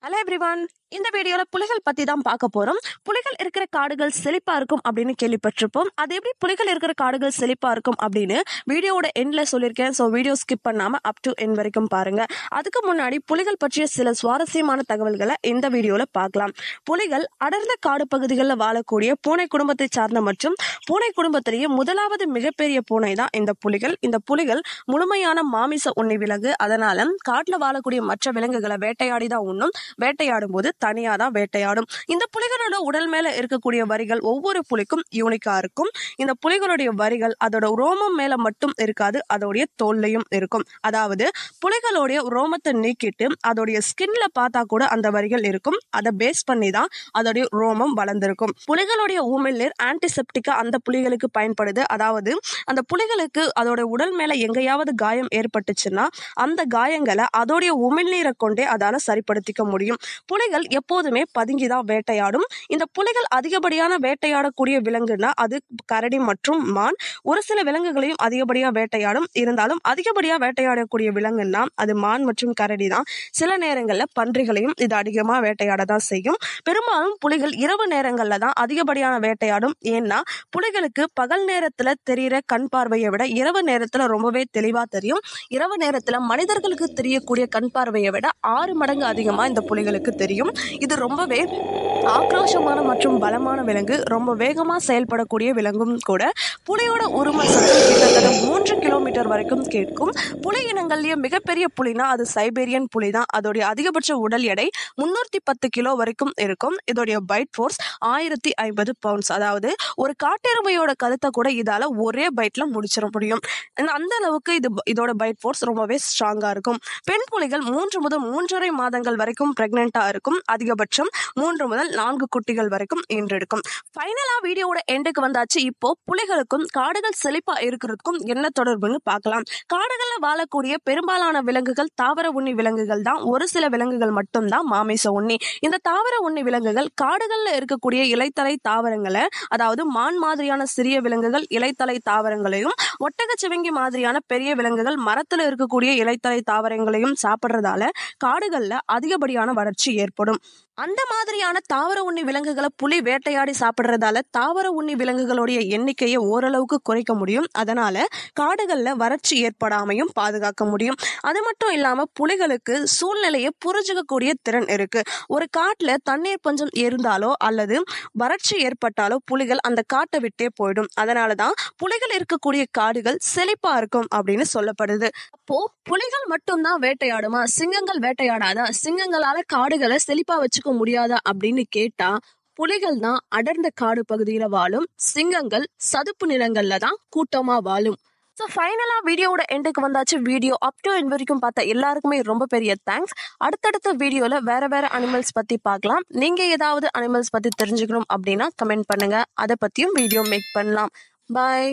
Hello everyone. இந்த வீடியோல புலிகள் பத்தி தான் பார்க்க போறோம். புலிகள் இருக்கிற காடுகள் செழிப்பா இருக்கும் அப்படின்னு கேள்விப்பட்டிருப்போம். அது எப்படி புலிகள் இருக்கிற காடுகள் செழிப்பா இருக்கும் அப்படின்னு வீடியோவோட எண்ட்ல சொல்லியிருக்கேன். ஸோ வீடியோ ஸ்கிப் பண்ணாம அப் டு எண்ட் வரைக்கும் பாருங்க. அதுக்கு முன்னாடி புலிகள் பற்றிய சில சுவாரஸ்யமான தகவல்களை இந்த வீடியோல பார்க்கலாம். புலிகள் அடர்ந்த காடு பகுதிகளில் வாழக்கூடிய பூனை குடும்பத்தை சார்ந்த மற்றும் பூனை குடும்பத்திலேயே முதலாவது மிகப்பெரிய பூனை தான் இந்த புலிகள். இந்த புலிகள் முழுமையான மாமிச உண்ணி விலங்கு. அதனால காட்டுல வாழக்கூடிய மற்ற விலங்குகளை வேட்டையாடி தான் உண்ணும். வேட்டையாடும் போது தனியா தான் வேட்டையாடும். இந்த புலிகளோட உடல் மேல இருக்கக்கூடிய வரிகள் ஒவ்வொரு புலிக்கும் யூனிக்கா இருக்கும். இந்த புலிகளுடைய வரிகள் அதோட ரோமம் மேல மட்டும் இருக்காது, அதோடைய தோல்லையும் இருக்கும். அதாவது புலிகளுடைய ரோமத்தை நீக்கிட்டு அதோடைய ஸ்கின்ல பார்த்தா கூட அந்த வரிகள் இருக்கும். அதை பேஸ் பண்ணி தான் அதோடைய ரோமம் வளர்ந்திருக்கும். புலிகளுடைய உமிழ்நீர் ஆன்டிசெப்டிக்கா அந்த புலிகளுக்கு பயன்படுது. அதாவது அந்த புலிகளுக்கு அதோட உடல் மேல எங்கேயாவது காயம் ஏற்பட்டுச்சுன்னா அந்த காயங்களை அதோடைய உமிழ்நீரை கொண்டே அதால சரிப்படுத்திக்க முடியும். புலிகள் எப்போதுமே பதுங்கிதான் வேட்டையாடும். இந்த புலிகள் அதிகப்படியான வேட்டையாடக்கூடிய விலங்குனா அது கரடி மற்றும் மான். ஒரு சில விலங்குகளையும் அதிகப்படியா வேட்டையாடும். இருந்தாலும் அதிகப்படியா வேட்டையாடக்கூடிய விலங்குன்னா அது மான் மற்றும் கரடி தான். சில நேரங்கள்ல பன்றிகளையும் இது அதிகமா வேட்டையாட தான் செய்யும். பெரும்பாலும் புலிகள் இரவு நேரங்கள்ல தான் அதிகப்படியான வேட்டையாடும். ஏன்னா புலிகளுக்கு பகல் நேரத்துல தெரிகிற கண் பார்வையை விட இரவு நேரத்துல ரொம்பவே தெளிவா தெரியும். இரவு நேரத்துல மனிதர்களுக்கு தெரியக்கூடிய கண் பார்வையை விட 6 மடங்கு அதிகமா இந்த புலிகளுக்கு தெரியும். இது ரொம்பவே ஆக்ரோஷமான மற்றும் பலமான விலங்கு. ரொம்ப வேகமா செயல்படக்கூடிய விலங்கும் கூட. புலியோட உரும சத்தம் கிட்டத்தட்ட 3 கிலோமீட்டர் வரைக்கும் கேட்கும். புலி இனங்கள்லயே மிகப்பெரிய புலினா அது சைபேரியன் புலி தான். அதோடைய அதிகபட்ச உடல் எடை 310 கிலோ வரைக்கும் இருக்கும். இதோடைய பைட் ஃபோர்ஸ் 1050 பவுண்ட்ஸ். அதாவது ஒரு காட்டெருமையோட கழுத்தை கூட இதால ஒரே பைட்ல முடிச்சிட முடியும். அந்த அளவுக்கு இதோட பைட் ஃபோர்ஸ் ரொம்பவே ஸ்ட்ராங்கா இருக்கும். பெண் புலிகள் 3 முதல் 3.5 மாதங்கள் வரைக்கும் பிரெக்னெண்டா இருக்கும். அதிகபட்சம் 3 முதல் 4 குட்டிகள் வரைக்கும் ஈன்றெடுக்கும். ஃபைனலா வீடியோட எண்டுக்கு வந்தாச்சு. இப்போ புலிகளுக்கும் காடுகள் செழிப்பா இருக்கிறதுக்கும் என்ன தொடர்புன்னு பார்க்கலாம். காடுகள்ல வாழக்கூடிய பெரும்பாலான விலங்குகள் தாவர உண்ணி விலங்குகள் தான். ஒரு சில விலங்குகள் மட்டும்தான் மாமிச உண்ணி. இந்த தாவர உண்ணி விலங்குகள் காடுகள்ல இருக்கக்கூடிய இலைத்தலை தாவரங்களை, அதாவது மான் மாதிரியான சிறிய விலங்குகள் இலைத்தலை தாவரங்களையும், ஒட்டகச்சிவிங்கி மாதிரியான பெரிய விலங்குகள் மரத்துல இருக்கக்கூடிய இலைத்தலை தாவரங்களையும் சாப்பிட்றதால காடுகள்ல அதிகப்படியான வறட்சி ஏற்படும். அந்த மாதிரியான தாவர உண்ணி விலங்குகளை புலி வேட்டையாடி சாப்பிட்றதால தாவர உண்ணி விலங்குகளுடைய எண்ணிக்கையை ஓரளவுக்கு குறைக்க முடியும். அதனால காடுகள்ல வறட்சி ஏற்படாமையும் பாதுகாக்க முடியும். அது மட்டும் இல்லாம புலிகளுக்கு சூழ்நிலையை புரிஞ்சுக்கக்கூடிய திறன் இருக்கு. ஒரு காட்டுல தண்ணீர் பஞ்சம் இருந்தாலோ அல்லது வறட்சி ஏற்பட்டாலோ புலிகள் அந்த காட்டை விட்டே போயிடும். அதனாலதான் புலிகள் இருக்கக்கூடிய காடுகள் செழிப்பா இருக்கும் அப்படின்னு சொல்லப்படுது. அப்போ புலிகள் மட்டும்தான் வேட்டையாடுமா? சிங்கங்கள் வேட்டையாடாதா? சிங்கங்களால காடுகளை செழிப்பா வச்சுக்க முடியாதா அப்படின்னு கேட்டா புலிகள் தான் அடர்ந்த காடு பகுதியில வாழும். சிங்கங்கள் சதுப்பு நிலங்கள்ல தான் கூட்டமா வாழும். ஸோ ஃபைனலாக வீடியோவோட எண்டுக்கு வந்தாச்சு. வீடியோ அப் டு எண்ட் வரைக்கும் பார்த்த எல்லாருக்குமே ரொம்ப பெரிய தேங்க்ஸ். அடுத்தடுத்த வீடியோவில் வேற அனிமல்ஸ் பற்றி பார்க்கலாம். நீங்கள் ஏதாவது அனிமல்ஸ் பற்றி தெரிஞ்சுக்கணும் அப்படின்னா கமெண்ட் பண்ணுங்கள். அதை பற்றியும் வீடியோ மேக் பண்ணலாம். பாய்.